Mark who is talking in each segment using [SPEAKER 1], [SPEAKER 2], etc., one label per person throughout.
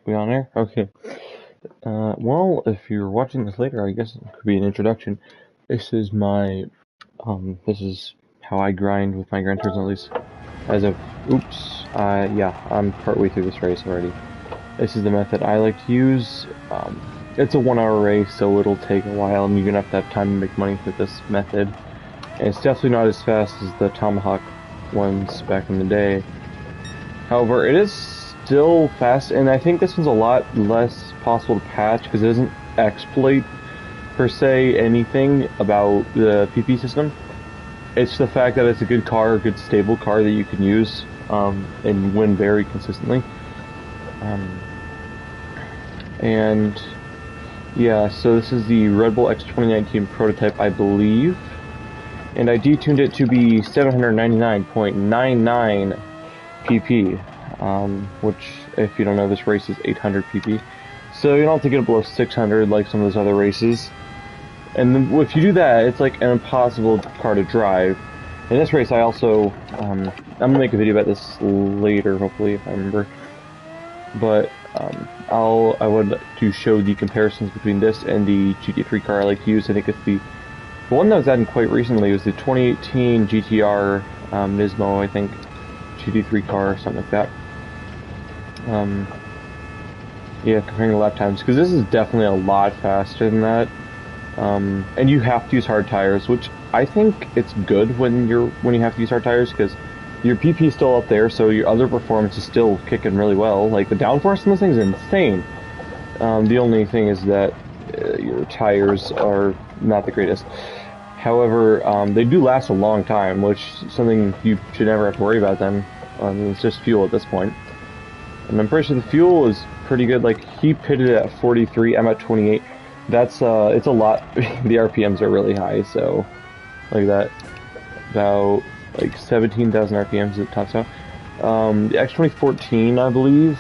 [SPEAKER 1] we on air? Okay. Well, if you're watching this later, I guess it could be an introduction. This is this is how I grind with my Gran Turismo, at least as of, yeah, I'm partway through this race already. This is the method I like to use. It's a 1 hour race, so it'll take a while, and you're gonna have to have time to make money with this method. And it's definitely not as fast as the Tomahawk ones back in the day. However, it is still fast, and I think this one's a lot less possible to patch because it doesn't exploit per se anything about the PP system. It's the fact that it's a good car, a good stable car that you can use and win very consistently. And yeah, so this is the Red Bull X 2019 prototype, I believe, and I detuned it to be 799.99 PP, which, if you don't know, this race is 800 PP, so you don't have to get it below 600 like some of those other races. And if you do that, it's like an impossible car to drive. In this race, I also, I'm gonna make a video about this later, hopefully, if I remember. But I would like to show the comparisons between this and the GT3 car I like to use. I think it's the one that was added quite recently. It was the 2018 GTR Nismo, I think, GT3 car or something like that. Yeah, comparing the lap times, because this is definitely a lot faster than that. And you have to use hard tires, which I think it's good when you have to use hard tires, because your PP is still up there, so your other performance is still kicking really well. Like, the downforce on this thing is insane. The only thing is that your tires are not the greatest. However, they do last a long time, which is something you should never have to worry about them. It's just fuel at this point. And I'm pretty sure the fuel is pretty good. Like, he pitted at 43, I'm at 28. That's, it's a lot. The RPMs are really high, so, like that, about, like, 17,000 RPMs it tops out. The X2014, I believe,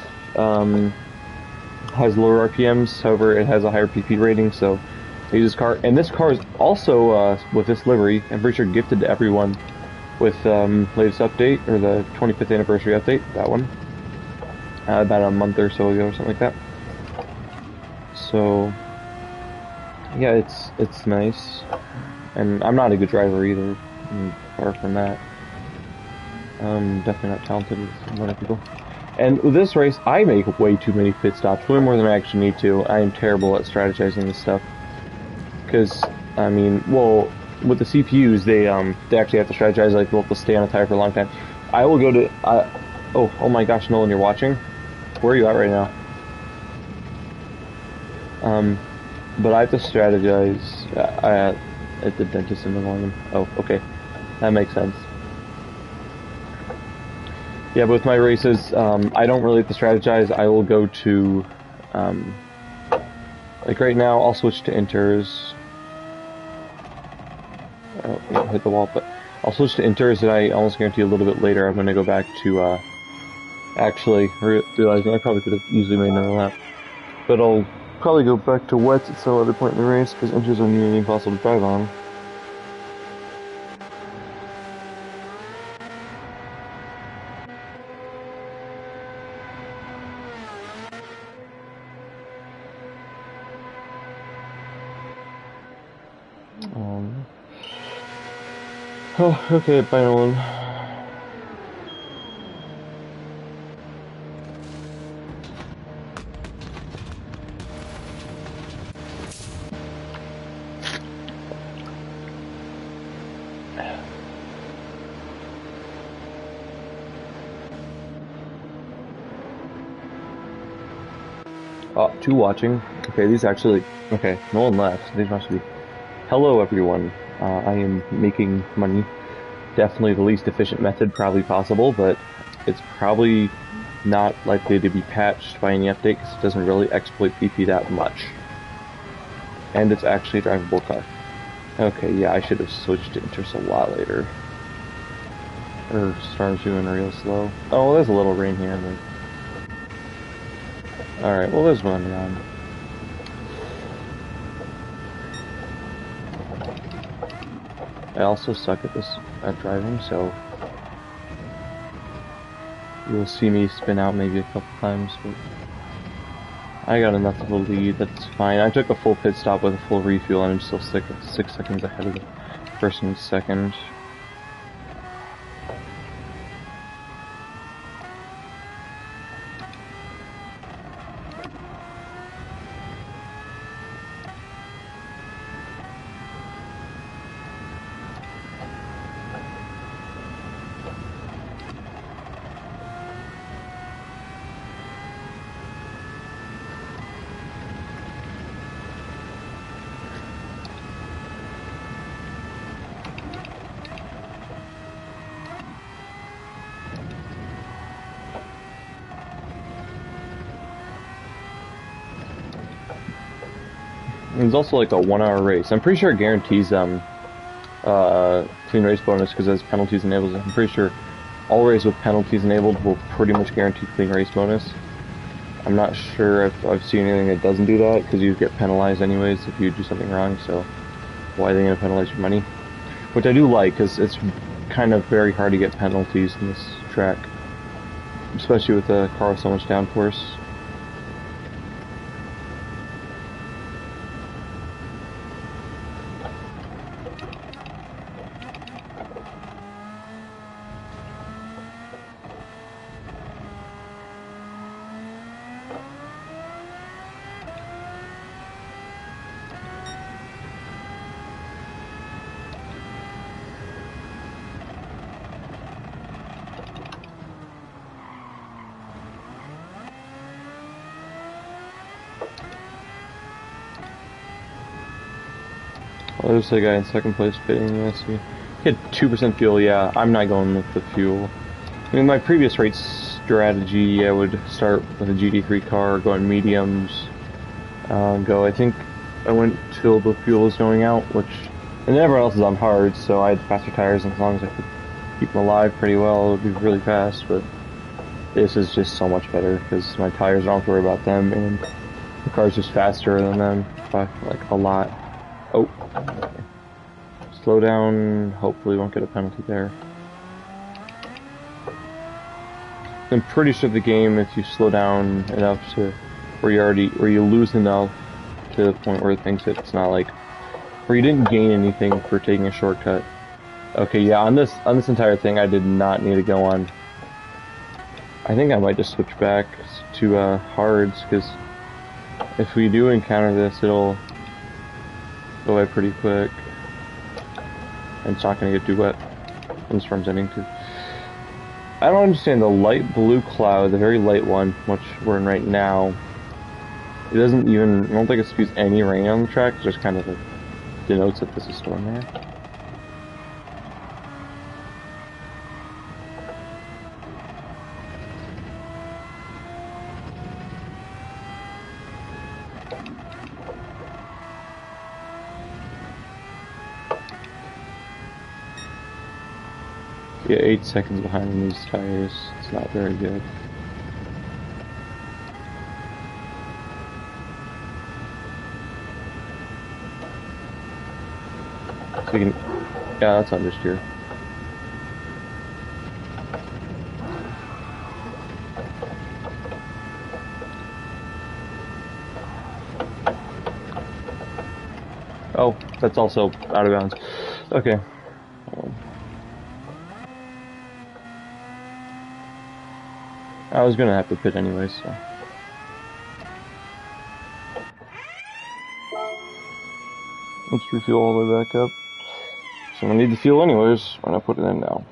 [SPEAKER 1] has lower RPMs, however, it has a higher PP rating, so I use this car. And this car is also, with this livery, I'm pretty sure gifted to everyone with, latest update, or the 25th anniversary update, that one. About a month or so ago, or something like that. So, yeah, it's nice, and I'm not a good driver either. Far from that. Definitely not talented with a lot of people. And with this race, I make way too many pit stops, way more than I actually need to. I am terrible at strategizing this stuff, because I mean, well, with the CPUs, they actually have to strategize. Like, they'll have to stay on a tire for a long time. I will go to oh my gosh, Nolan, you're watching? Where are you at right now? But I have to strategize at the dentist in the morning. Oh, okay. That makes sense. Yeah, but with my races, I don't really have to strategize. I will go to, like right now, I'll switch to inters. Oh, yeah, hit the wall, but I'll switch to inters, and I almost guarantee a little bit later I'm going to go back to, actually, realizing I probably could have easily made another lap. But I'll probably go back to wets at some other point in the race, because inters are nearly impossible to drive on. Oh, okay, bye Nolan. Oh, two watching. Okay, these actually... Okay, Nolan left. These must be... Hello, everyone. I am making money. Definitely the least efficient method probably possible, but it's probably not likely to be patched by any update because it doesn't really exploit PP that much. And it's actually a drivable car. Okay, yeah, I should have switched to inters a lot later. Or started doing real slow. Oh, well, there's a little rain here, but... Alright, well, there's one around. I also suck at driving, so you'll see me spin out maybe a couple times, but I got enough of a lead, that's fine. I took a full pit stop with a full refuel and I'm still 6 seconds ahead of the person in second. There's also like a 1 hour race. I'm pretty sure it guarantees clean race bonus because it has penalties enabled. I'm pretty sure all races with penalties enabled will pretty much guarantee clean race bonus. I'm not sure if I've seen anything that doesn't do that because you get penalized anyways if you do something wrong. So why are they going to penalize your money? Which I do like because it's kind of very hard to get penalties in this track, especially with a car with so much downforce. Oh, there's a guy in second place pitting. Let's see. He had 2% fuel. Yeah, I'm not going with the fuel. In my previous race strategy, I would start with a GT3 car, go in mediums, I think I went till the fuel was going out, and everyone else is on hards, so I had faster tires, and as long as I could keep them alive pretty well, it would be really fast, but this is just so much better, because my tires, I don't have to worry about them, and the car's just faster than them by, like, a lot. Oh. Slow down, hopefully won't get a penalty there. I'm pretty sure the game, if you slow down enough to where you lose enough to the point where it thinks it's not like where you didn't gain anything for taking a shortcut. Okay, yeah, on this entire thing I did not need to go on. I think I might just switch back to hards, because if we do encounter this, it'll go away pretty quick. And it's not gonna get too wet when the storm's ending too. I don't understand the light blue cloud, the very light one, which we're in right now. It doesn't even, I don't think it spews any rain on the track, it just kind of like denotes that there's a storm there. Yeah, 8 seconds behind on these tires. It's not very good. So you can, yeah, that's understeer. Oh, that's also out of bounds. Okay. I was gonna have to pit anyways, so. Let's refuel all the way back up. So I need the fuel anyways, why not put it in now?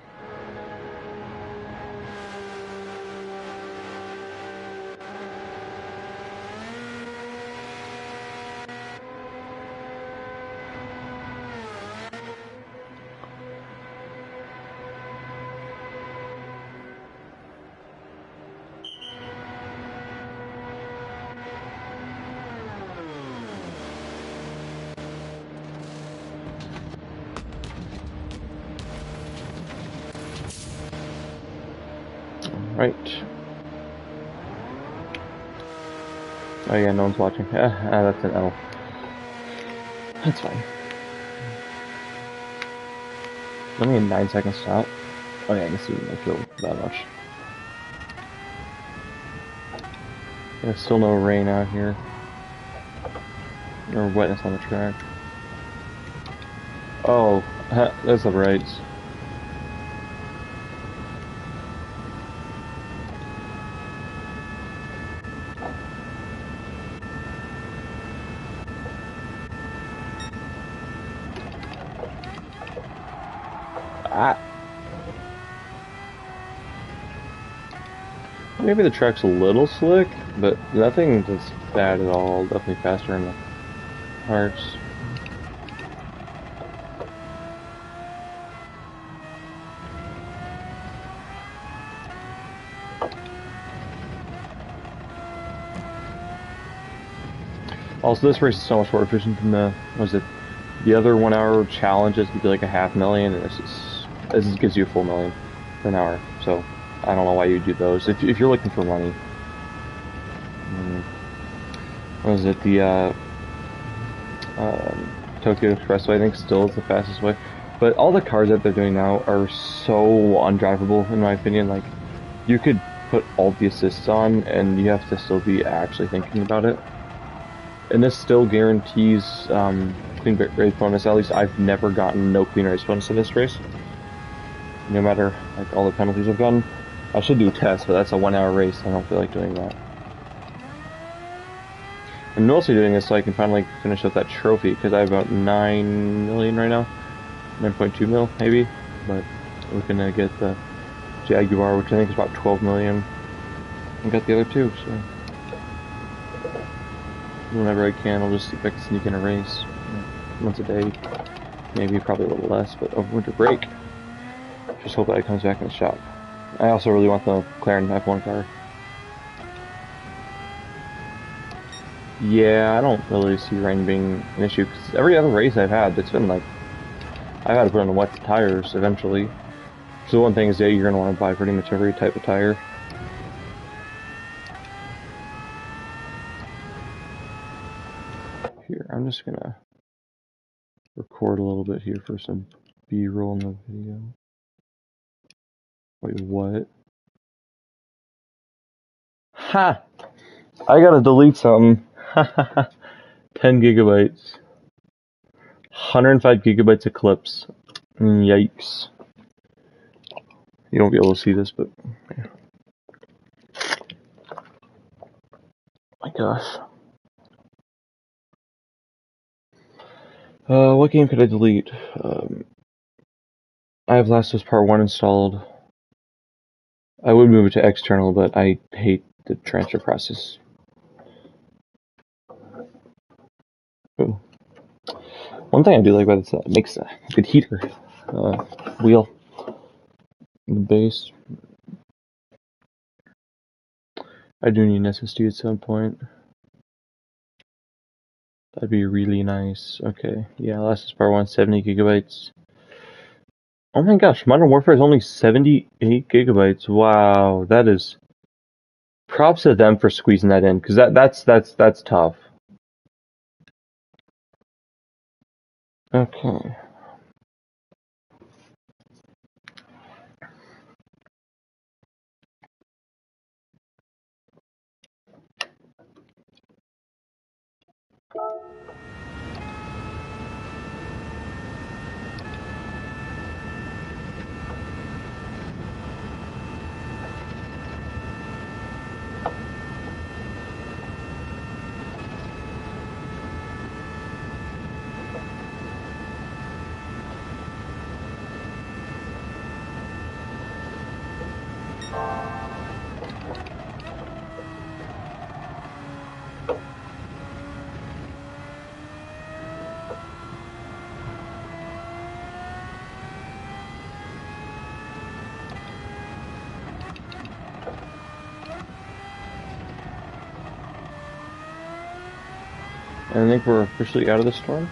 [SPEAKER 1] Right. Oh yeah, no one's watching. That's an L. That's fine. Only a 9 second stop. Oh yeah, I can see no fuel that much. There's still no rain out here. Or wetness on the track. Oh, that's the rights. Maybe the track's a little slick, but nothing that's bad at all. Definitely faster in the parts. Also, this race is so much more efficient than the other 1 hour challenges could be like a $500,000, and this gives you a full million for an hour. So I don't know why you do those if you're looking for money. What is it? The Tokyo Expressway, I think, still is the fastest way. But all the cars that they're doing now are so undrivable, in my opinion. Like, you could put all the assists on, and you have to still be actually thinking about it. And this still guarantees clean race bonus. At least I've never gotten no clean race bonus in this race. No matter like all the penalties I've gotten. I should do a test, but that's a 1 hour race. I don't feel like doing that. I'm mostly doing this so I can finally finish up that trophy, because I have about 9 million right now. 9.2 mil, maybe. But we're gonna get the Jaguar, which I think is about 12 million. And got the other two, so. Whenever I can, I'll just see if I can sneak in a race. Once a day. Maybe, probably a little less, but over winter break. Just hope that it comes back in the shop. I also really want the McLaren F1 car. Yeah, I don't really see rain being an issue, because every other race I've had, it's been like, I've had to put on the wet tires eventually. So one thing is that you're going to want to buy pretty much every type of tire. Here, I'm just going to record a little bit here for some B-roll in the video. Wait, what? Ha! I gotta delete something. 10 gigabytes. 105 gigabytes of clips. Yikes. You won't be able to see this, but yeah. My gosh. What game could I delete? I have Last of Us Part 1 installed. I would move it to external, but I hate the transfer process. Ooh. One thing I do like about it makes a good heater wheel in the base. I do need an SSD at some point. That'd be really nice. Okay, yeah, Last of Us Part 1, 70 gigabytes. Oh my gosh, Modern Warfare is only 78 gigabytes. Wow, that is... Props to them for squeezing that in, because that's tough. Okay. I think we're officially out of the storm.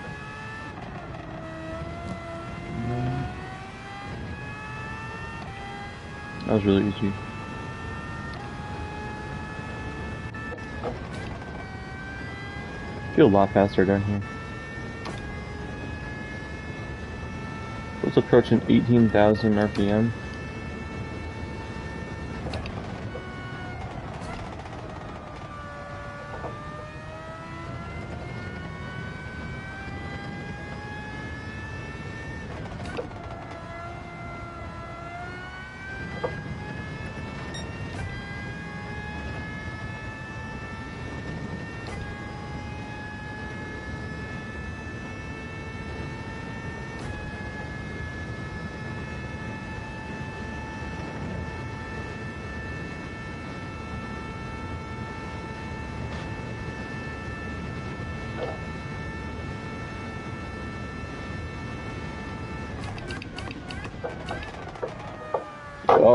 [SPEAKER 1] That was really easy. I feel a lot faster down here. It's approaching 18,000 RPM.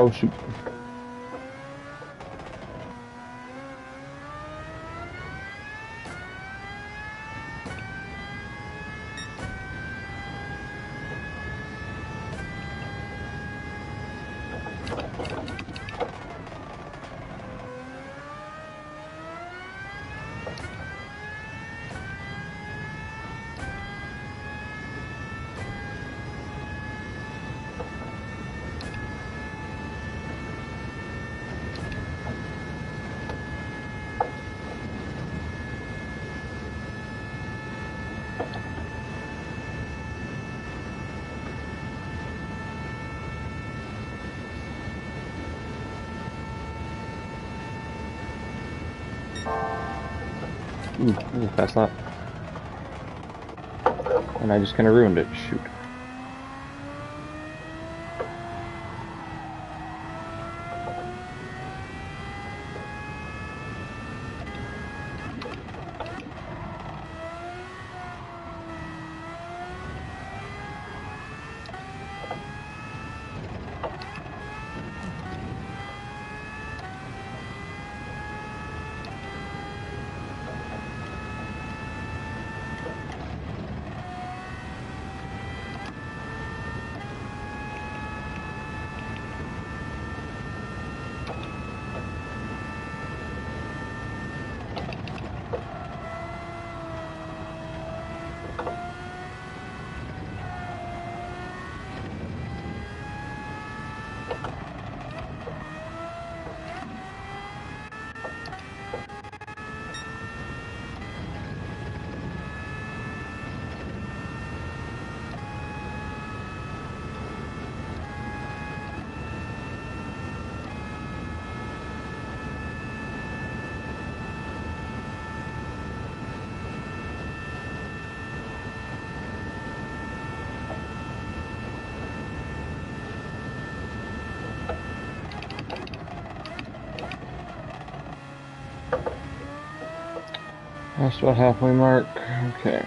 [SPEAKER 1] Oh shoot. Ooh, fast lap. And I just kind of ruined it. Shoot. That's about halfway mark. Okay.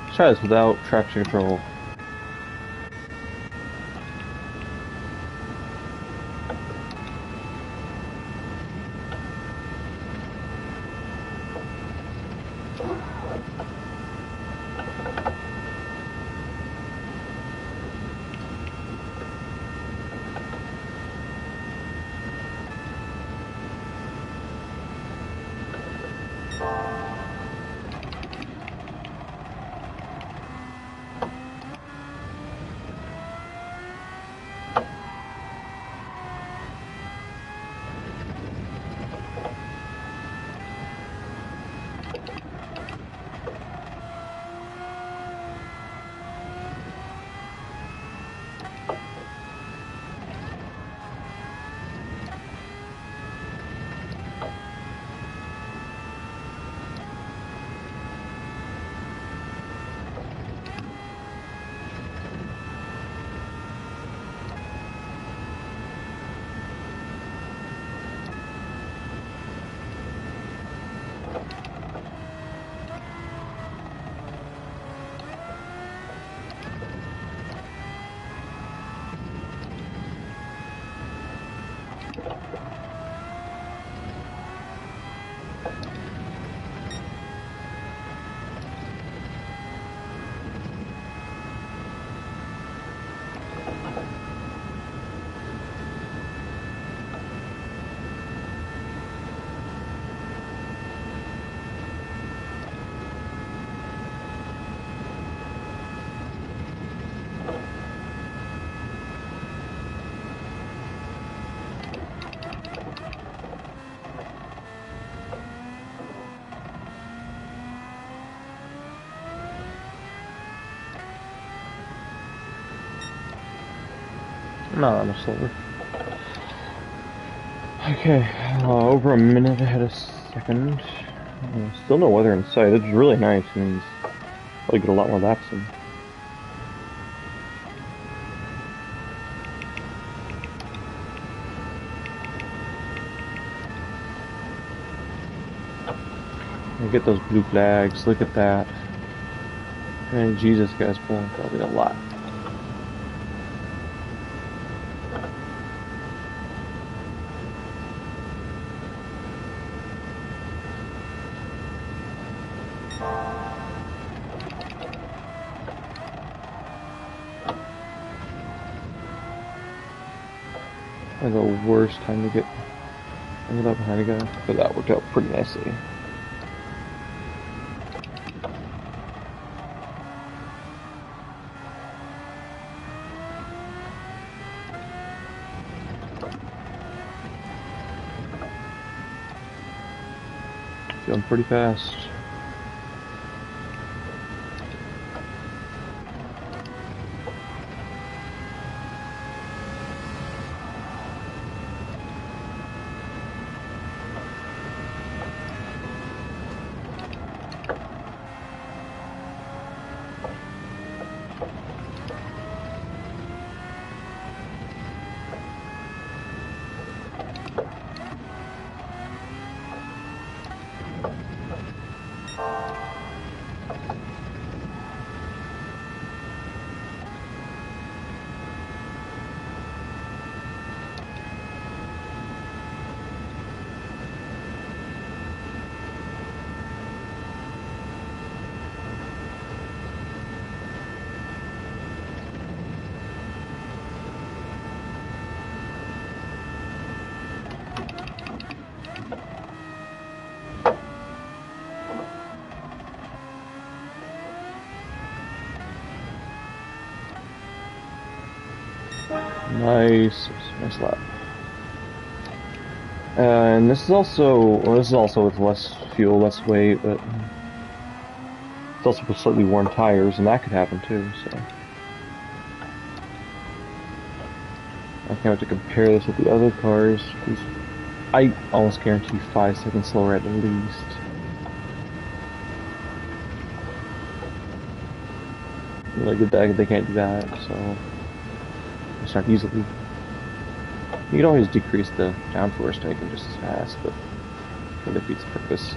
[SPEAKER 1] Let's try this without traction control. No, I'm slower. Okay, over a minute ahead of second. Still no weather in sight. It's really nice. It means I'll get a lot more laps in. And get those blue flags. Look at that. And Jesus, guys, pulling probably a lot. Like the worst time to get up behind a guy, but that worked out pretty nicely. Feeling pretty fast. Nice, nice lap. And this is also, well, this is also with less fuel, less weight, but it's also with slightly worn tires, and that could happen too. So I can't wait to compare this with the other cars. I almost guarantee 5 seconds slower at least. Like they can't do that, so it's not easily. You can always decrease the downforce taken just as fast, but it defeats the purpose.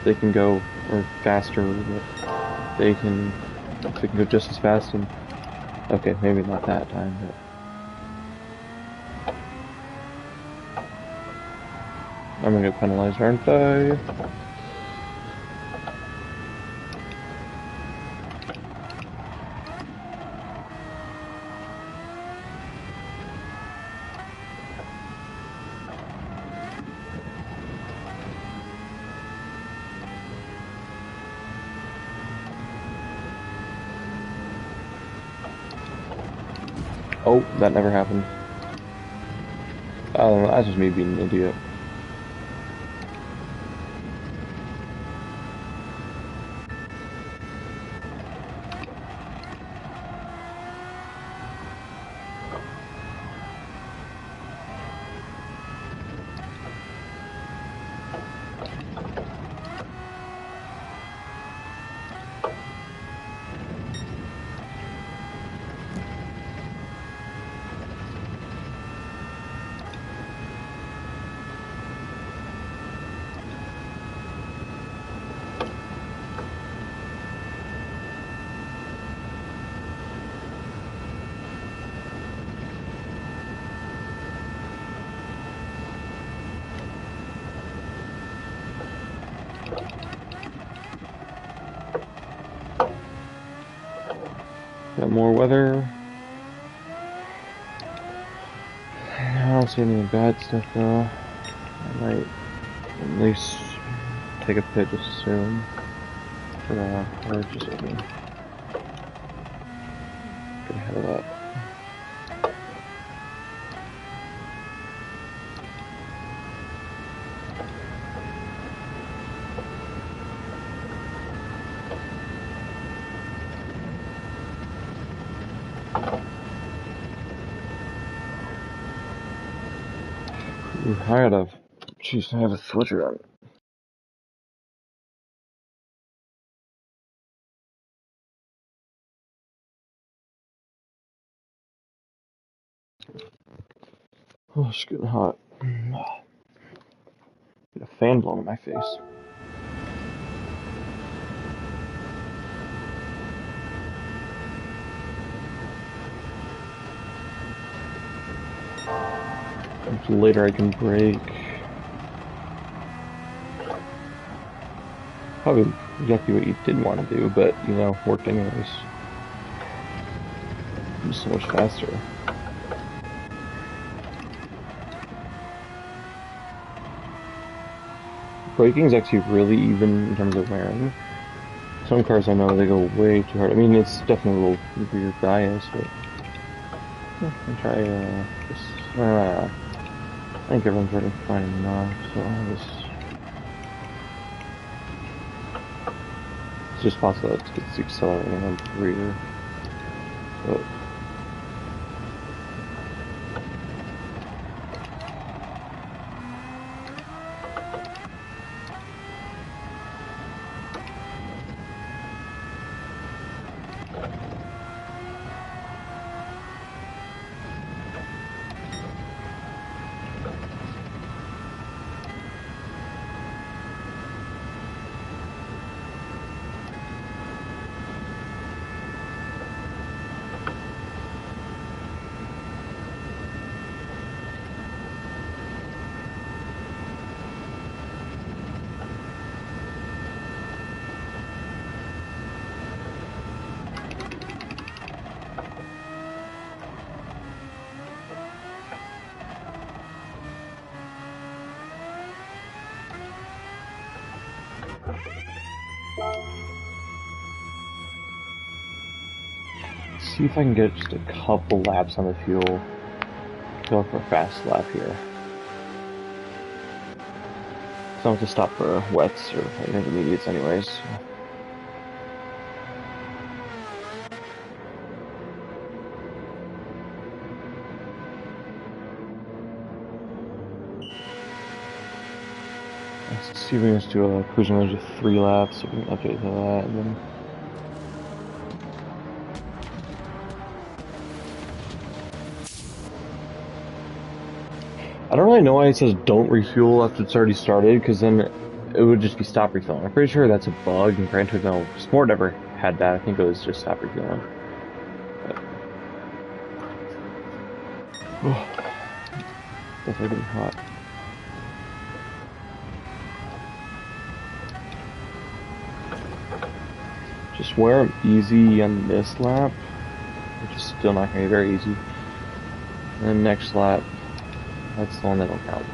[SPEAKER 1] They can go or faster, but they can go just as fast. And okay, maybe not that time, but I'm gonna get penalized, aren't I? Oh, that never happened. Oh, that's just me being an idiot. Got more weather. I don't see any bad stuff though. I might at least take a pit just soon. Or just get ahead of that. Ooh, jeez, I have a switcher on. Oh, it's getting hot. Get a fan blowing in my face. Later I can break. Probably exactly what you didn't want to do, but, you know, worked anyways. It's so much faster. Braking is actually really even in terms of wearing. Some cars I know, they go way too hard. I mean, it's definitely a little weird bias, but... Yeah, I'll try, this... I think everyone's already fine enough, so I'll just... It's just possible that it's accelerating on the rear. But... See if I can get just a couple laps on the fuel. Go for a fast lap here. So I don't have to stop for wets or intermediates anyways. Let's see if we can just do a cruising range of 3 laps, so we can update that, and then... I don't really know why it says don't refuel after it's already started, because then it would just be stop refilling. I'm pretty sure that's a bug in Gran Turismo. Sport never had that. I think it was just stop refueling. But... Oh, definitely getting hot. Just wear them easy on this lap, which is still not going to be very easy. And then next lap, that's the one that'll count.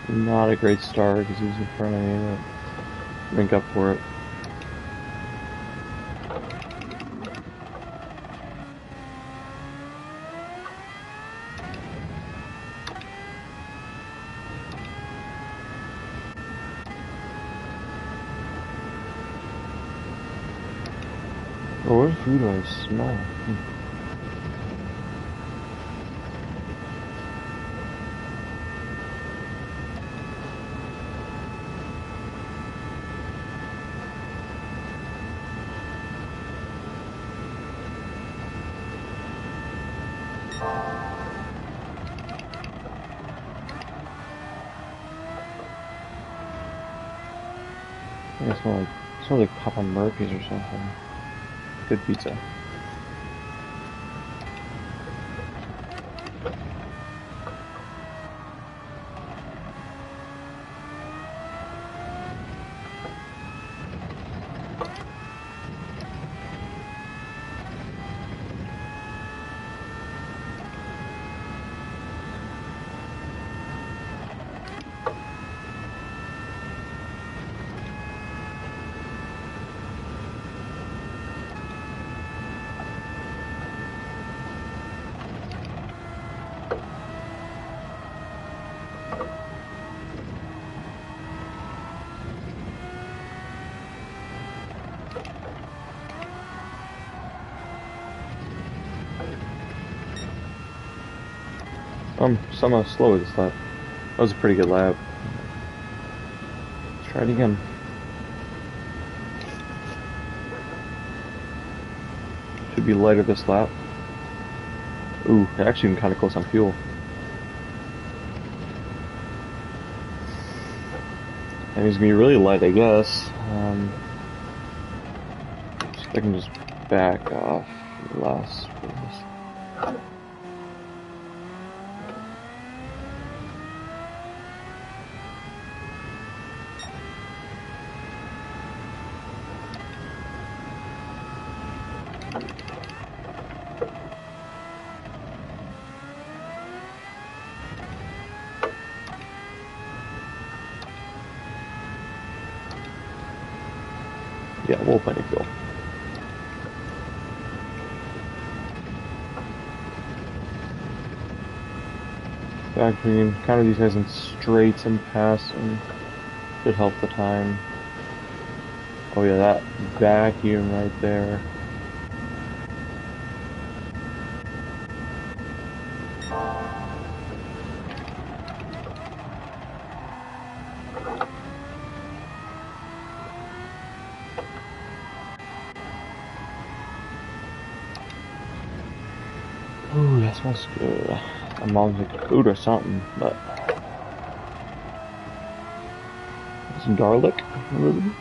[SPEAKER 1] Not a great start because he's in front of me, but make up for it. Oh, what food do I smell? Yeah, it smells like Papa Murphy's or something. Good pizza. Somehow slow this lap. That was a pretty good lap. Let's try it again. Should be lighter this lap. Ooh, actually I'm kind of close on fuel. And he's gonna be really light, I guess. See if I can just back off less. Yeah, we'll plenty fuel. Back green, counter these guys in straights and pass, and should help the time. Oh yeah, that vacuum right there. Ooh, that smells good. My mom's making food or something, but some garlic, Elizabeth.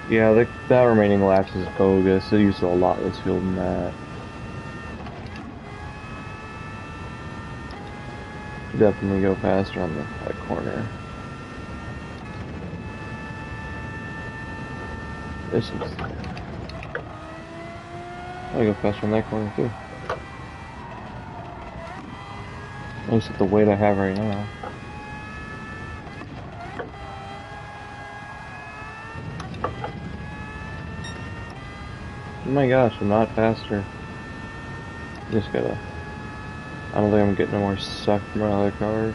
[SPEAKER 1] Yeah, that remaining laps is bogus. It used a lot less fuel than that. Definitely go faster on that corner. This is. I go faster on that corner too. At least at the weight I have right now. Oh my gosh, I'm not faster. Just gotta. I don't think I'm getting no more suck from my other car.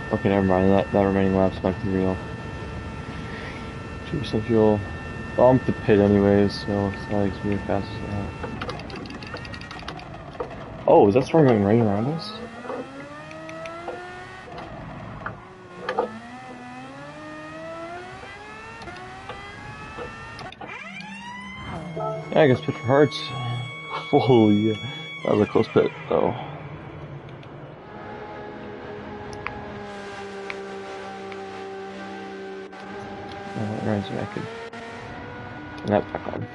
[SPEAKER 1] Okay, never mind. That remaining lap's not gonna be real. 2% fuel. Well, I'm at the pit anyways, so it's not like it's really fast as that. Oh, is that storm going right around us? Yeah, I guess pit for hearts. Holy, that was a close pit, though. That reminds me, I could turn that back on.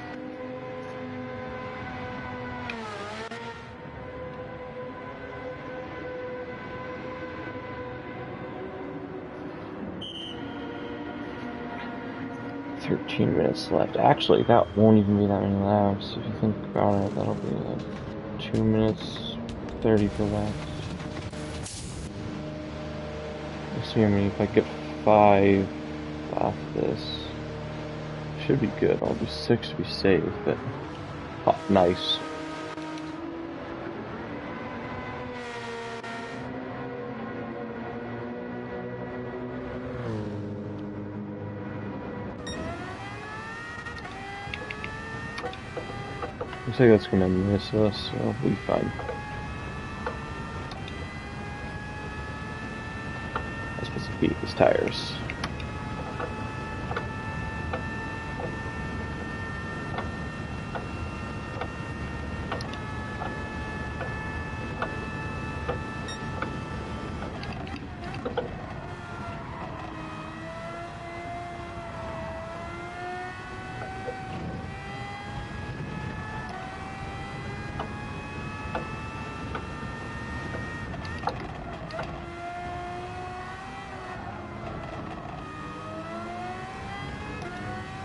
[SPEAKER 1] $13 left. Actually, that won't even be that many laps. If you think about it, that'll be like 2 minutes 30 per lap. Let's see, I mean, if I get 5 off this, should be good. I'll do 6 to be safe, but oh, nice. Looks like that's gonna miss us, so we'll be fine. Let's put some heat in these tires.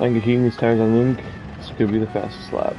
[SPEAKER 1] I can get heating these tires on link. This could be the fastest lap.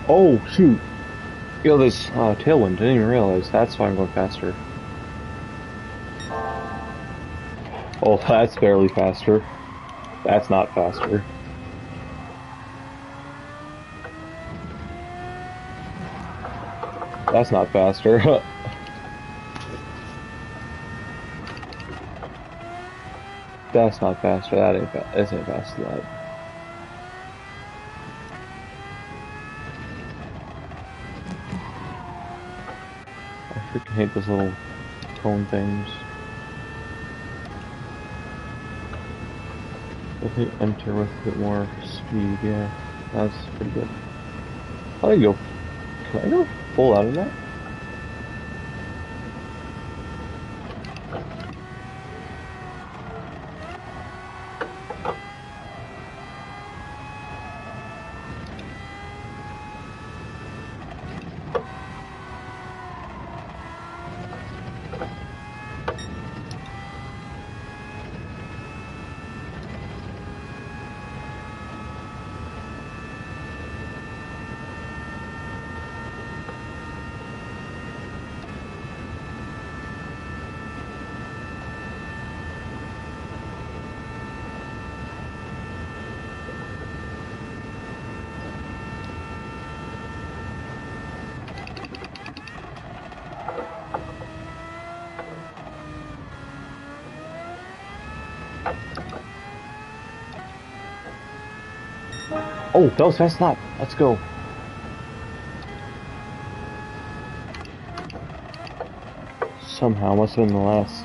[SPEAKER 1] Oh, shoot. Yo, this tailwind. I didn't even realize. That's why I'm going faster. Oh, that's barely faster. That's not faster. That's not faster. That's not faster. That ain't fast. This ain't fast as that. I freaking hate those little cone things. I think enter with a bit more speed. Yeah, that's pretty good. How do I go? Can I go full out of that? Oh, that was fast lap. Let's go. Somehow, must have been the last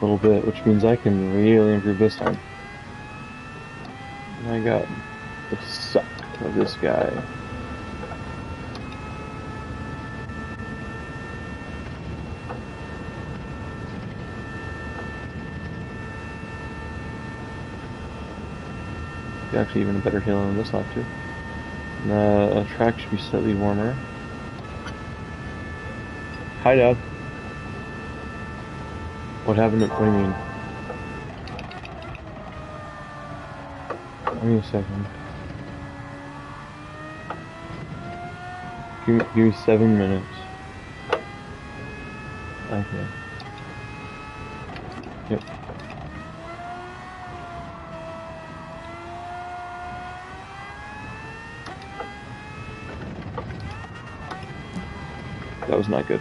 [SPEAKER 1] little bit, which means I can really improve this time. And I got the suck of this guy. Actually, even a better hill on this lap too. The track should be slightly warmer. Hi, Dad. What happened? What do you mean? Give me a second. Give me 7 minutes. Okay. Yep. That was not good.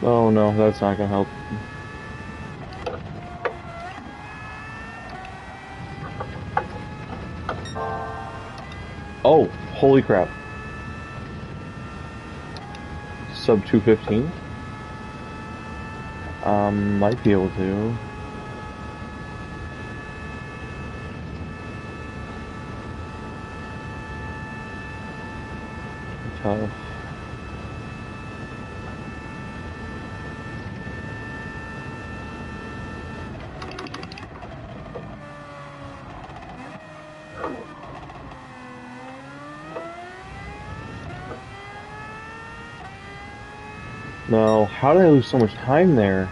[SPEAKER 1] Oh no, that's not gonna help. Oh, holy crap. Sub 215? Might be able to. Tough. No, how did I lose so much time there?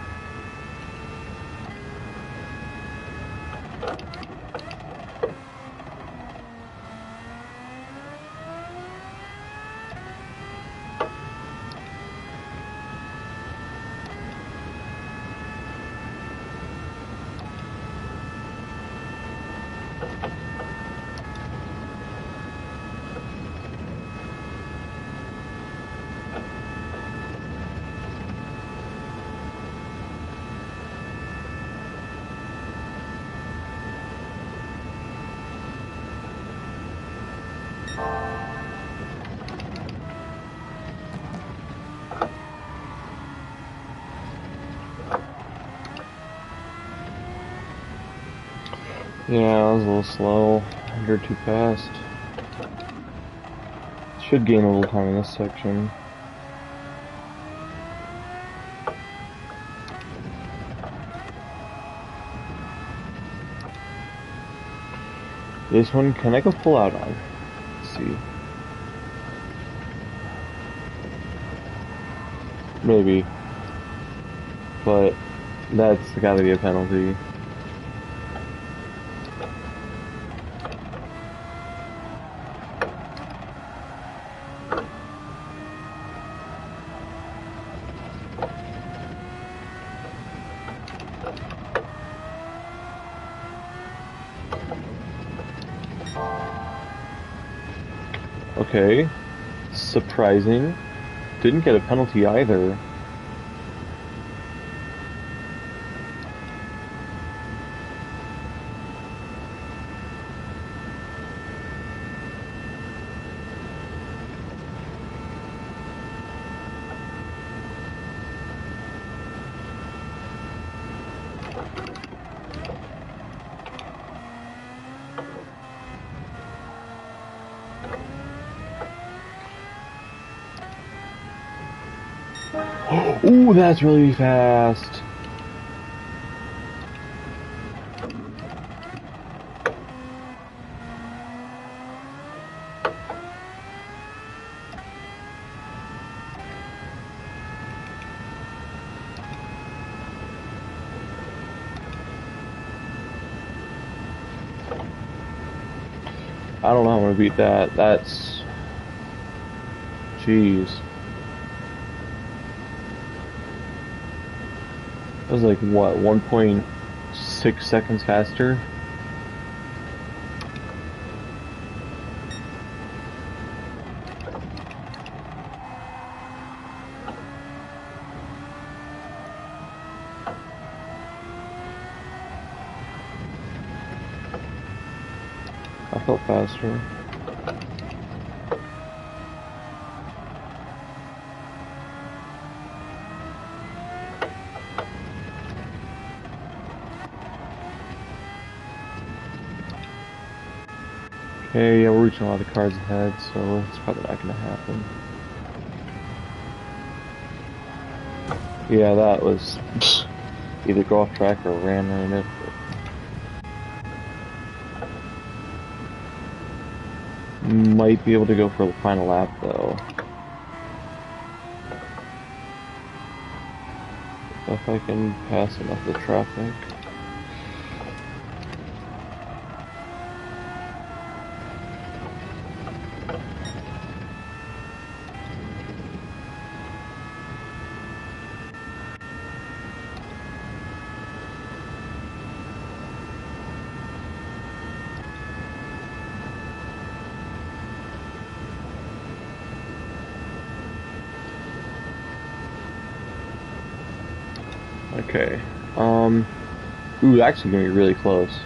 [SPEAKER 1] Yeah, I was a little slow. Under too fast. Should gain a little time in this section. This one, can I go full out on? Let's see. Maybe. But that's gotta be a penalty. Okay. Surprising. Didn't get a penalty either. Ooh, that's really fast. I don't know how I'm gonna beat that. That's... Jeez. That was like, what, 1.6 seconds faster? I felt faster. Okay, yeah, we're reaching a lot of cars ahead, so it's probably not gonna happen. Yeah, that was either go off track or ran right it. Might be able to go for the final lap though. If I can pass enough of the traffic. Okay. Ooh, actually gonna be really close.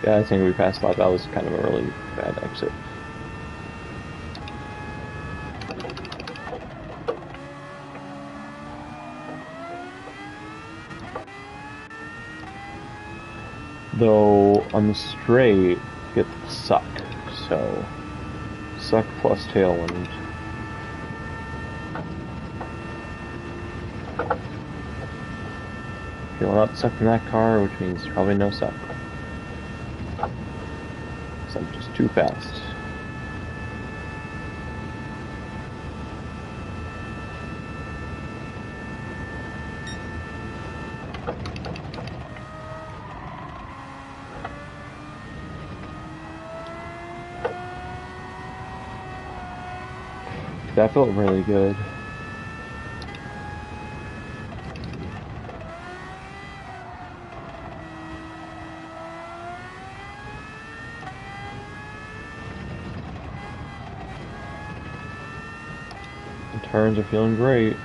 [SPEAKER 1] Yeah, I think we passed that. That was kind of a really bad exit. Though, on the straight, you get the suck. So, suck plus tailwind. Feeling not suck in that car, which means probably no suck. So I'm just too fast. That felt really good. The turns are feeling great.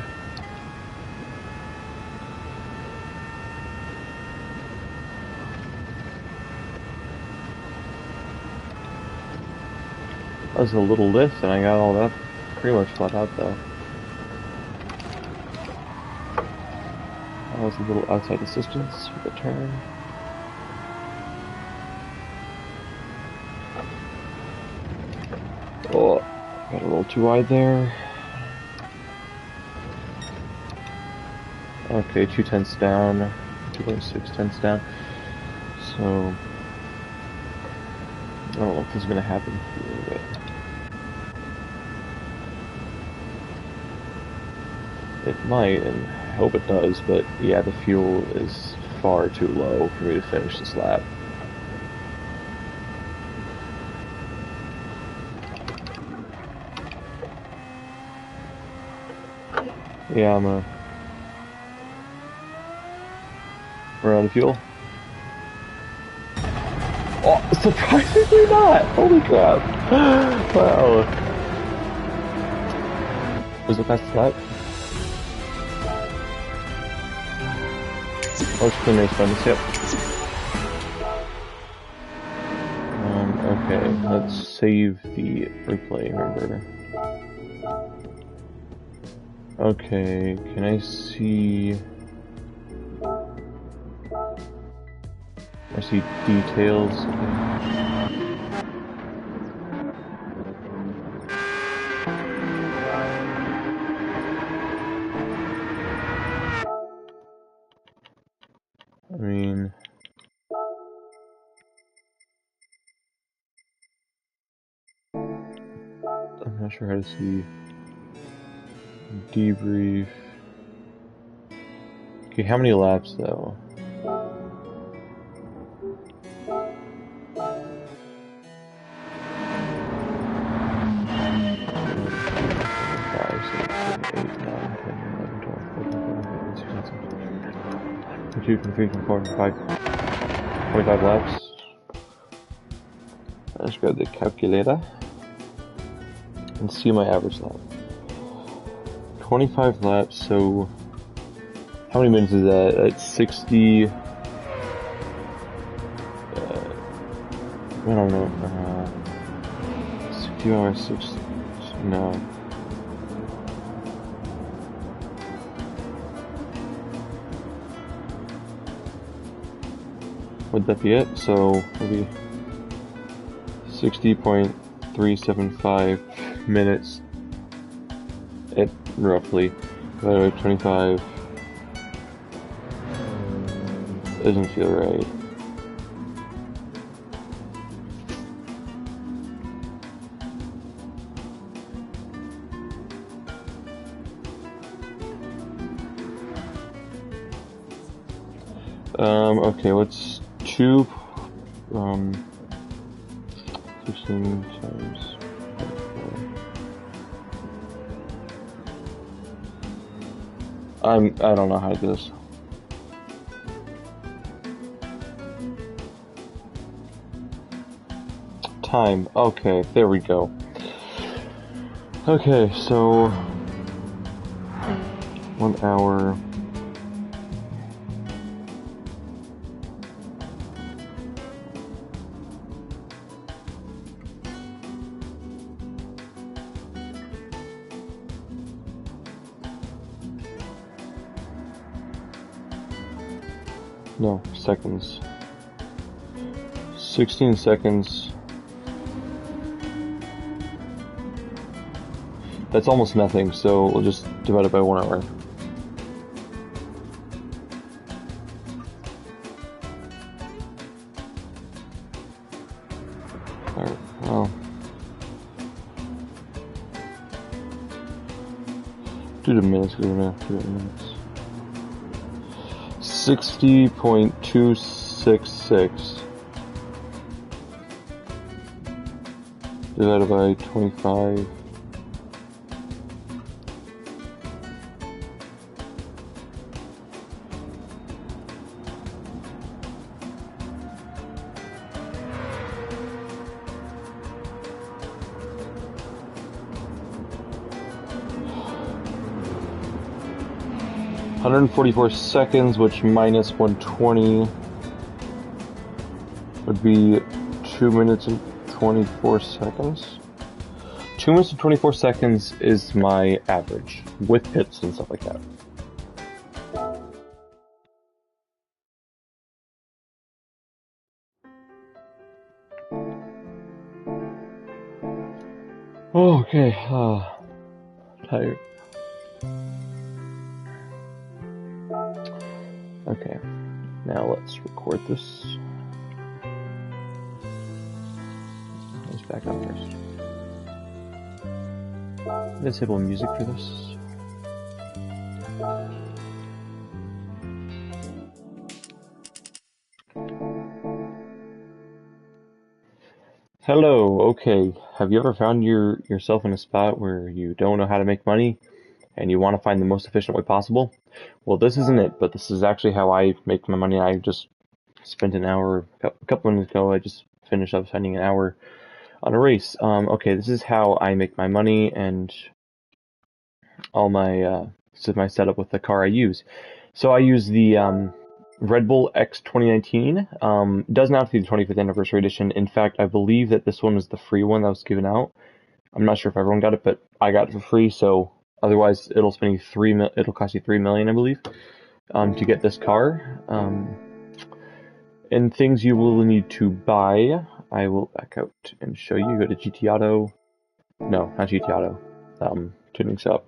[SPEAKER 1] That was a little lift, and I got all that pretty much flat out though. That was a little outside assistance for the turn. Oh, got a little too wide there. Okay, 2/10 down, 2.6 down. So, I don't know if this is gonna happen here, but it might, and I hope it does, but yeah, the fuel is far too low for me to finish this lap. Yeah, I'm gonna run out of fuel. Oh, surprisingly not! Holy crap! Wow. Was it past the lap? Oh, it's clean race bonus, yep. Okay, let's save the replay, remember. Okay, can I see... I see details. I mean... I'm not sure how to see... Debrief... Okay, how many laps though? Two, from 3, from 4, from 5, 25 laps. Let's grab the calculator and see my average lap. 25 laps, so how many minutes is that? That's 60. I don't know. 60 hours, 6. No. Would that be it? So it'll be 60.375 minutes at roughly. By 25 doesn't feel right. Okay, let's 16 times 4. I don't know how to do this. time. Okay, there we go. Okay, so 1 hour. No, seconds. 16 seconds. That's almost nothing, so we'll just divide it by 1 hour. Alright, well. Do the minutes, because we're gonna do it in minutes. 60.266 divided by 25. $144 seconds, which minus 120 would be 2 minutes and 24 seconds. 2 minutes and 24 seconds is my average, with pits and stuff like that. Oh, okay, tired. Okay, now let's record this. Let's back up first. Disable music for this. Hello, okay. Have you ever found yourself in a spot where you don't know how to make money and you want to find the most efficient way possible? Well, this isn't it, but this is actually how I make my money. I just spent an hour, a couple minutes ago, I just finished up spending an hour on a race. Okay, this is how I make my money and all my, this is my setup with the car I use. So I use the Red Bull X 2019. Does not have to be the 25th anniversary edition. In fact, I believe that this one was the free one that was given out. I'm not sure if everyone got it, but I got it for free. So otherwise, it'll cost you $3 million, I believe, to get this car. And things you will need to buy. I will back out and show you. Go to GT Auto. No, not GT Auto. Tuning Shop.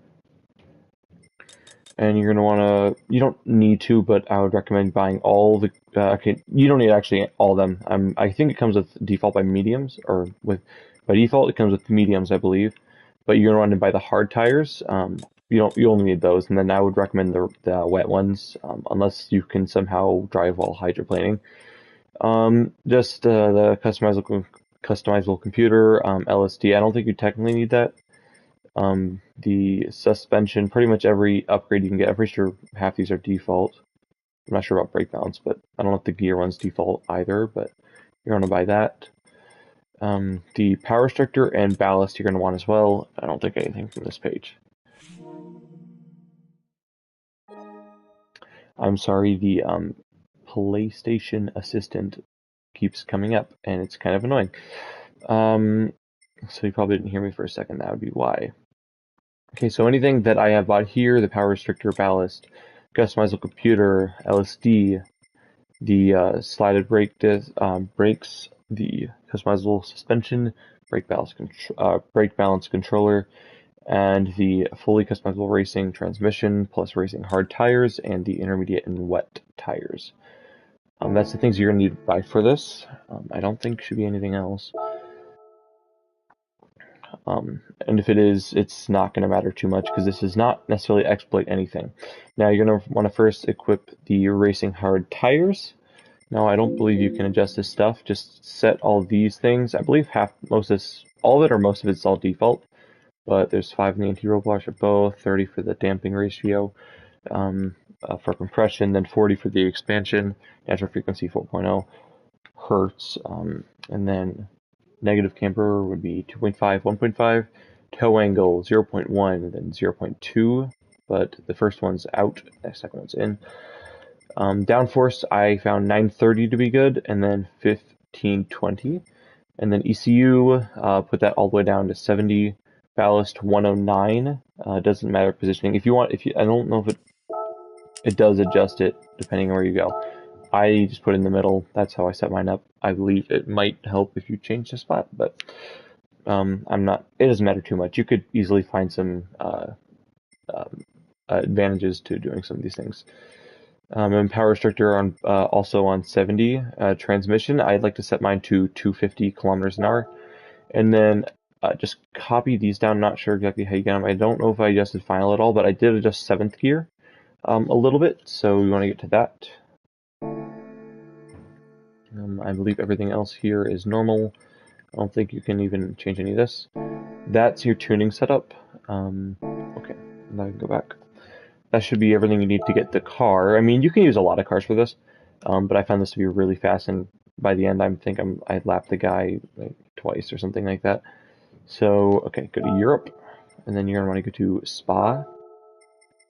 [SPEAKER 1] And you're going to want to, you don't need to, but I would recommend buying all the, okay, you don't need actually all of them. I think it comes with default by mediums, or by default it comes with mediums, I believe, but you're going to want to buy the hard tires. You only need those, and then I would recommend the wet ones, unless you can somehow drive while hydroplaning. Just the customizable computer, LSD, I don't think you technically need that. The suspension, pretty much every upgrade you can get. I'm pretty sure half these are default. I'm not sure about brake balance, but I don't know if the gear one's default either, but you're going to buy that. The power restrictor and ballast you're going to want as well. I don't think anything from this page. I'm sorry, the PlayStation Assistant keeps coming up, and it's kind of annoying. So you probably didn't hear me for a second. That would be why. Okay, so anything that I have bought here, the power restrictor, ballast, customizable computer, LSD, the slided brakes, the customizable suspension, brake balance controller, and the fully customizable racing transmission, plus racing hard tires, and the intermediate and wet tires. That's the things you're going to need to buy for this. I don't think should be anything else. And if it is, it's not going to matter too much because this does not necessarily exploit anything. Now you're going to want to first equip the racing hard tires. Now I don't believe you can adjust this stuff. Just set all of these things. I believe all of it or most of it's all default. But there's 5 in the anti-roll bar for both, 30 for the damping ratio, for compression, then 40 for the expansion, natural frequency 4.0 hertz, and then Negative camber would be 2.5, 1.5. Toe angle 0.1, and then 0.2. But the first one's out, the second one's in. Downforce, I found 930 to be good, and then 1520. And then ECU, put that all the way down to 70. Ballast 109. Doesn't matter positioning. If you want, I don't know if it does adjust it depending on where you go. I just put it in the middle. That's how I set mine up. I believe it might help if you change the spot, but I'm not. It doesn't matter too much. You could easily find some advantages to doing some of these things. And power restrictor on also on 70. Transmission, I'd like to set mine to 250 kilometers an hour, and then just copy these down. Not sure exactly how you get them. I don't know if I adjusted final at all, but I did adjust 7th gear a little bit, so we want to get to that. I believe everything else here is normal. I don't think you can even change any of this. That's your tuning setup. Okay, now I can go back. That should be everything you need to get the car. I mean, you can use a lot of cars for this, but I found this to be really fast, and by the end, I lapped the guy like twice or something like that. So, okay, go to Europe, and then you're gonna want to go to Spa,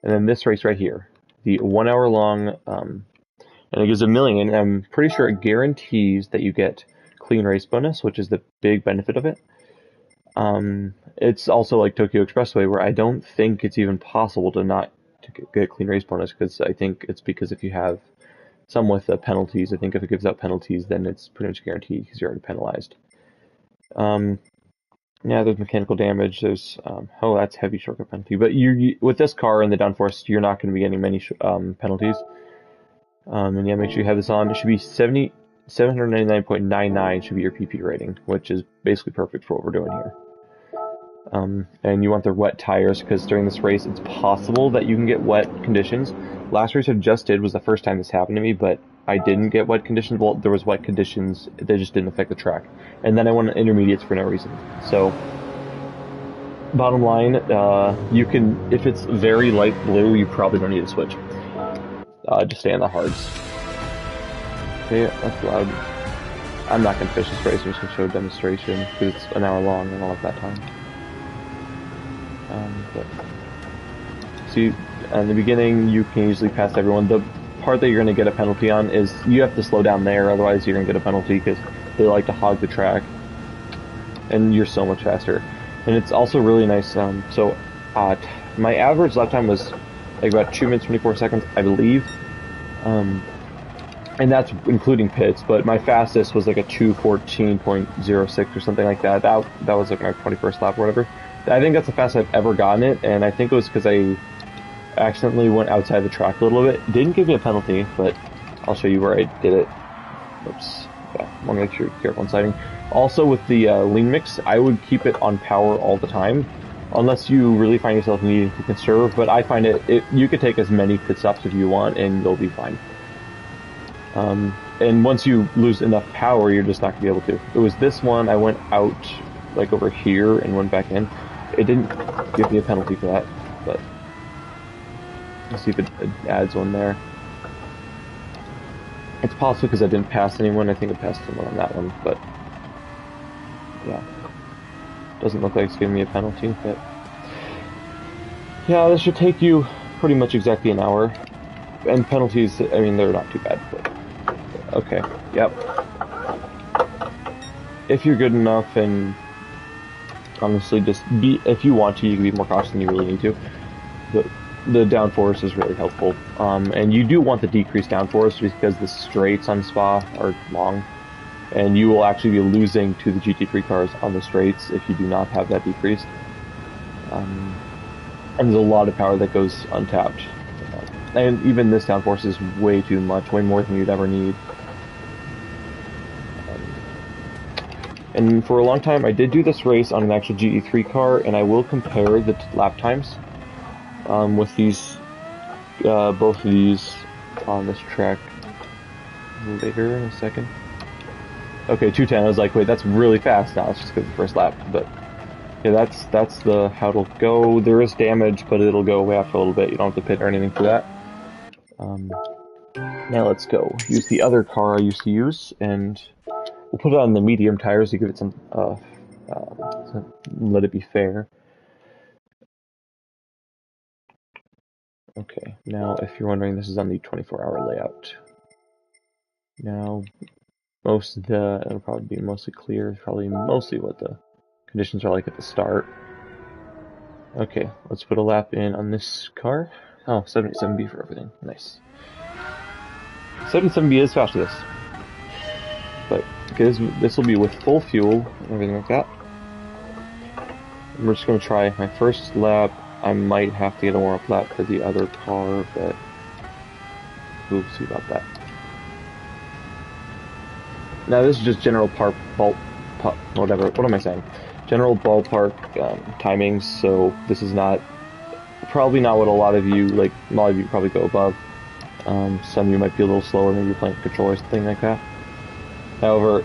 [SPEAKER 1] and then this race right here, the 1 hour long, and it gives a million. I'm pretty sure it guarantees that you get clean race bonus, which is the big benefit of it. It's also like Tokyo Expressway, where I don't think it's even possible to get clean race bonus, because I think it's because if you have some with penalties, I think if it gives out penalties, then it's pretty much guaranteed because you're already penalized. Yeah, there's mechanical damage. There's oh, that's heavy shortcut penalty. But with this car and the downforce, you're not going to be getting many penalties. And yeah, make sure you have this on. It should be 799.99 should be your PP rating, which is basically perfect for what we're doing here. And you want the wet tires, because during this race it's possible that you can get wet conditions. Last race I just did was the first time this happened to me, but I didn't get wet conditions. Well, there was wet conditions, they just didn't affect the track. And then I went intermediates for no reason. So, bottom line, you can, if it's very light blue, you probably don't need to switch. Just stay on the hards. Okay, that's loud. I'm not going to finish this race, I'm just going to show a demonstration, because it's an hour long and I don't have that time. But see, in the beginning, you can usually pass everyone. The part that you're going to get a penalty on is you have to slow down there, otherwise you're going to get a penalty, because they like to hog the track, and you're so much faster. And it's also really nice, my average lap time was like about 2 minutes 24 seconds, I believe, and that's including pits, but my fastest was like a 2:14.06 or something like that. That was like my 21st lap or whatever. I think that's the fastest I've ever gotten it, and I think it was because I accidentally went outside the track a little bit. Didn't give me a penalty, but I'll show you where I did it. Oops. Yeah, I want to make sure you're careful on sighting. Also, with the lean mix, I would keep it on power all the time, unless you really find yourself needing to conserve, but I find you could take as many pit stops if you want, and you'll be fine. And once you lose enough power, you're just not going to be able to. It was this one, I went out, like, over here and went back in. It didn't give me a penalty for that, but let's see if it adds one there. It's possible because I didn't pass anyone. I think I passed someone on that one, but yeah. Doesn't look like it's giving me a penalty, but yeah, this should take you pretty much exactly an hour. And penalties, I mean, they're not too bad, but okay, yep. If you're good enough, and honestly, just if you want to, you can be more cautious than you really need to. The downforce is really helpful, and you do want the decreased downforce because the straights on Spa are long, and you will actually be losing to the GT3 cars on the straights if you do not have that decreased. And there's a lot of power that goes untapped, and even this downforce is way too much, way more than you'd ever need. And for a long time, I did do this race on an actual GT3 car, and I will compare the lap times with these, both of these on this track later in a second. Okay, 2:10. I was like, wait, that's really fast now. It's just because the first lap, but yeah, that's how it'll go. There is damage, but it'll go away after a little bit. You don't have to pit or anything for that. Now let's go use the other car I used to use, and We'll put it on the medium tires to give it some, let it be fair. Okay, now if you're wondering, this is on the 24-hour layout. Now, it'll probably be mostly clear, probably mostly what the conditions are like at the start. Okay, let's put a lap in on this car. Oh, 77B for everything. Nice. 77B is fast for this. But because this will be with full fuel and everything like that. We're just going to try my first lap. I might have to get a warm-up lap for the other car, but we'll see about that. Now this is just general whatever. What am I saying? General ballpark timings. So this is probably not what a lot of you like. A lot of you probably go above. Some of you might be a little slower. Maybe you're playing controller, something like that. However,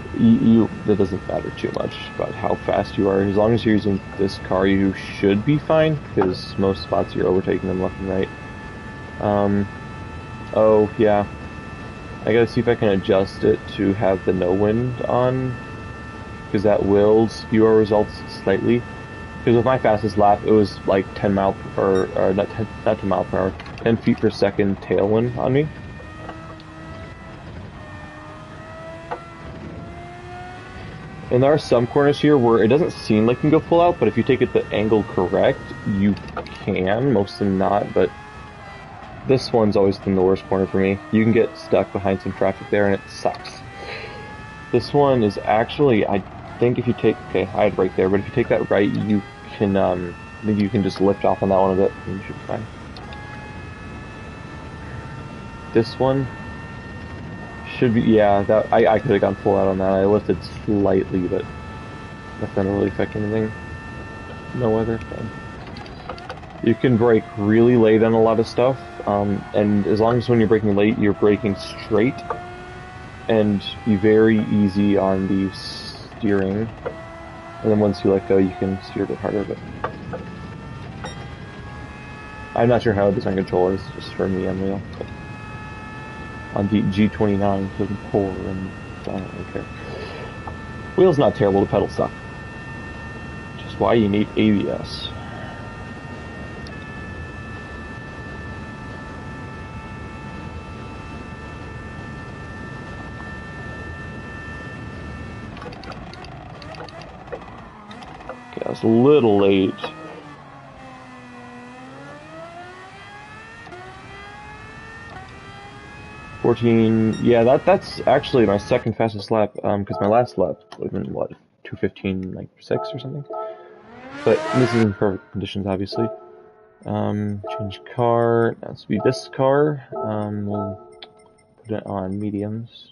[SPEAKER 1] that doesn't matter too much about how fast you are. As long as you're using this car, you should be fine, because most spots you're overtaking them left and right. Oh, yeah. I gotta see if I can adjust it to have the no wind on, because that will skew our results slightly. Because with my fastest lap, it was like 10 mile per, or not 10 mile per hour, 10 feet per second tailwind on me. And there are some corners here where it doesn't seem like you can go full out, but if you take it the angle correct, you can. Most of them not, but this one's always been the worst corner for me. You can get stuck behind some traffic there, and it sucks. This one is actually, I think if you take, okay, I had right there, but if you take that right, you can, I think you can just lift off on that one a bit, and you should be fine. This one should be, yeah, that I could have gone full out on that. I lifted slightly, but that's not really affect anything. No weather. You can brake really late on a lot of stuff, and as long as when you're braking late, you're braking straight, and be very easy on the steering. And then once you let go, you can steer a bit harder. But I'm not sure how it is on controllers. Just for me, Unreal. But on the G29, it's poor, and I don't really care. Wheels not terrible. The pedals suck. Which is why you need ABS. Okay, I was a little late. Yeah, that's actually my second fastest lap, because my last lap would have been, what, 2:15, like 6 or something? But this is in perfect conditions, obviously. Change car, that's be this car, we'll put it on mediums,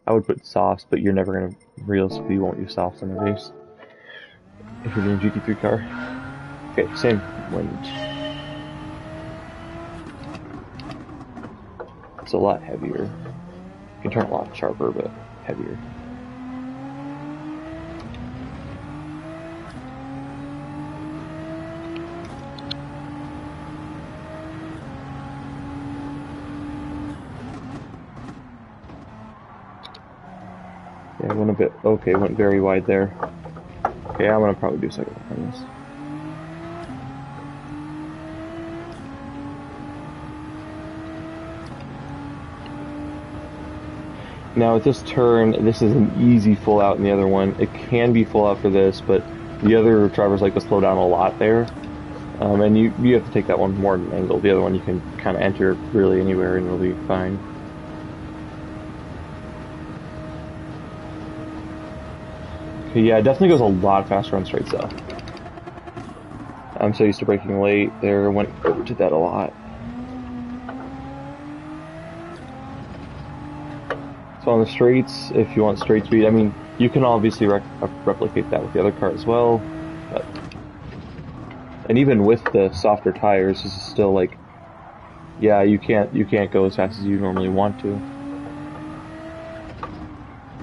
[SPEAKER 1] I would put softs, but you're never gonna, realistically, you won't use softs on the race, if you're doing a GT3 car. Okay, same wind. It's a lot heavier. You can turn a lot sharper, but heavier. Yeah, went a bit, okay, went very wide there. Okay, I'm gonna probably do a second lap on this. Now with this turn, this is an easy full out in the other one. It can be full out for this, but the other drivers like to slow down a lot there. And you have to take that one more at an angle. The other one you can kind of enter really anywhere and it'll be fine. Okay, yeah, it definitely goes a lot faster on straights though. I'm so used to braking late there, went over to that a lot. So on the straights, if you want straight speed, I mean, you can obviously replicate that with the other car as well, but... And even with the softer tires, this is still like, yeah, you can't go as fast as you normally want to.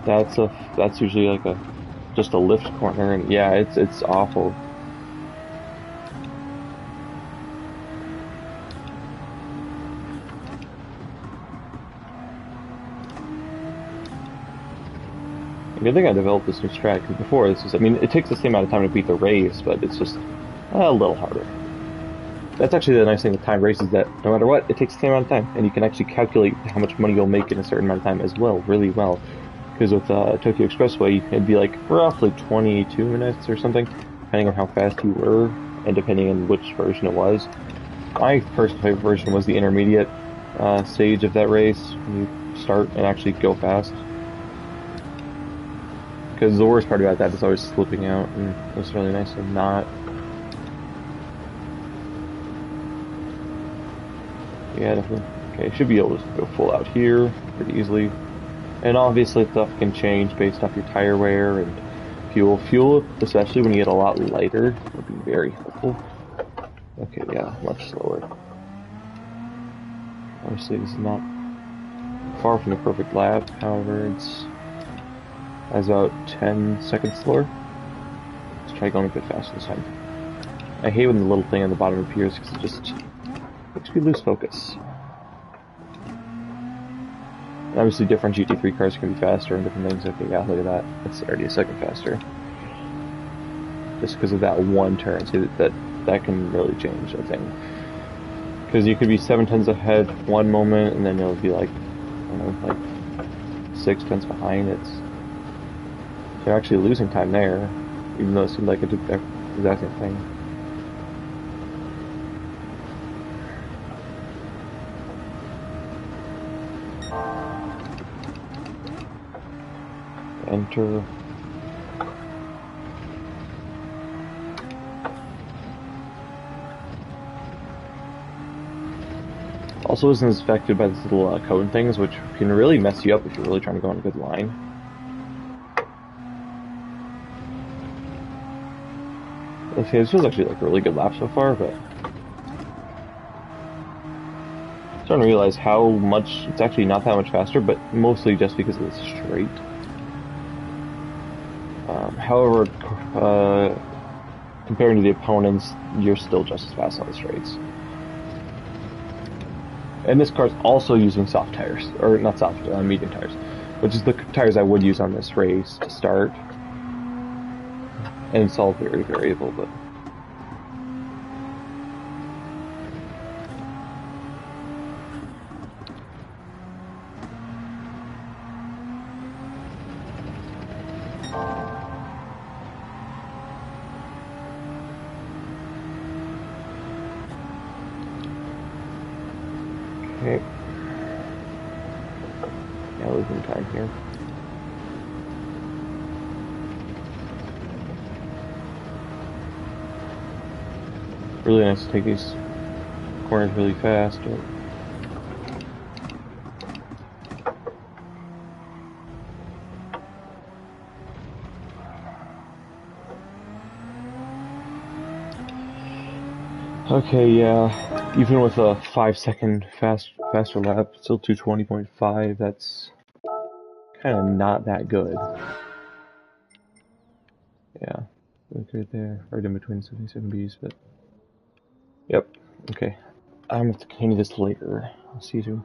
[SPEAKER 1] That's usually like just a lift corner, and yeah, it's awful. Good thing I developed this new strat, because before this was, I mean, it takes the same amount of time to beat the race, but it's just a little harder. That's actually the nice thing with time races, that no matter what, it takes the same amount of time, and you can actually calculate how much money you'll make in a certain amount of time as well, really well. Because with Tokyo Expressway, it'd be like roughly 22 minutes or something, depending on how fast you were, and depending on which version it was. My personal favorite version was the intermediate stage of that race, when you start and actually go fast. Because the worst part about that is always slipping out, and it's really nice to not. Yeah, definitely. Okay, should be able to go full out here pretty easily. And obviously stuff can change based off your tire wear and fuel. Fuel, especially when you get a lot lighter, would be very helpful. Okay, yeah, much slower. Obviously this is not far from the perfect lap, however it's as about 10 seconds slower. Let's try going a bit faster this time. I hate when the little thing on the bottom appears because it just makes me lose focus. Obviously, different GT3 cars can be faster and different things. Okay, yeah, look at that. It's already a second faster. Just because of that one turn. See, that can really change the thing. Because you could be 7 tenths ahead one moment, and then it'll be like, I don't know, like 6 tenths behind. You're actually losing time there, even though it seemed like it did the exact same thing. Enter. Also isn't as affected by these little cone things, which can really mess you up if you're really trying to go on a good line. Okay, this feels actually like a really good lap so far, but I'm starting to realize how much it's actually not that much faster, but mostly just because it's straight. However, comparing to the opponents, you're still just as fast on the straights. And this car's also using soft tires, or not soft, medium tires, which is the tires I would use on this race to start. And it's all very variable, but. Okay. Yeah, losing time here. Really nice to take these corners really fast. Okay, yeah. Even with a 5-second faster lap, still 220.5. That's kind of not that good. Yeah, look right there, right in between 77Bs, but. Yep. Okay. I'm gonna have to continue this later. I'll see you soon.